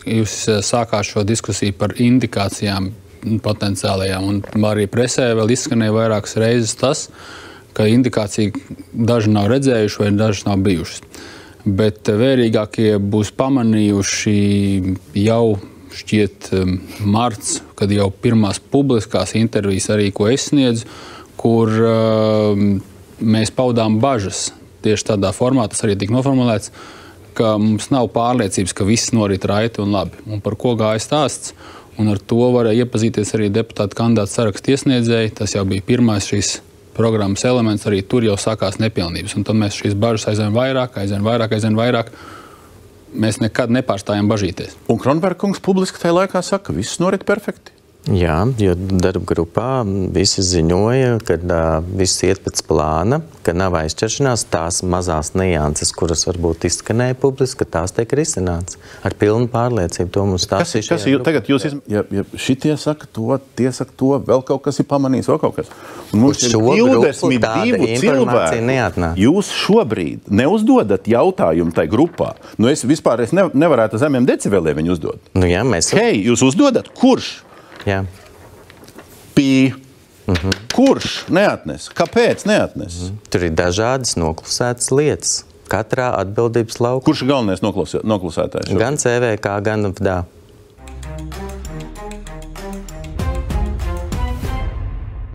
jūs sākāt šo diskusiju par indikācijām potenciālajām, un arī presē vēl izskanēja vairākas reizes tas, ka indikācija daži nav redzējuši vai daži nav bijušas. Bet vērīgākie būs pamanījuši jau šķiet marts, kad jau pirmās publiskās intervijas arī, ko es sniedzu, kur mēs paudām bažas tieši tādā formā, tas arī tika noformulēts, ka mums nav pārliecības, ka viss norit raiti un labi. Un par ko gāja stāsts, un ar to varēja iepazīties arī deputātu kandidātu sarakstu iesniedzēji. Tas jau bija pirmais šīs programmas elements, arī tur jau sākās nepilnības. Un tad mēs šīs bažas aizvien vairāk. Mēs nekad nepārstājam bažīties. Un Kronberga kungs publiski tajā laikā saka, ka viss norit perfekti. Jā, jo darba grupā visi ziņoja, ka viss iet pēc plāna, ka nav aizķeršanās, tās mazās nianses, kuras varbūt izskanēja publiski, ka tās tiek risināts ar pilnu pārliecību. To mums stāstīja šajā grupā. Tagad jūs, ja šitie saka to, tie saka to, vēl kaut kas ir pamanījis, vēl kaut kas. Un mums ir 22 cilvēki. Jūs šobrīd neuzdodat jautājumu tai grupā. Nu, es nevarētu zemiem decibeliem viņu uzdot. Nu jā, mēs... Hei, jūs uzdodat, kurš? Jā. Kurš neatnes? Kāpēc neatnes? Tur ir dažādas noklusētas lietas. Katrā atbildības laukā. Kurš ir galvenais noklusētājs? Gan CVK, gan VDA.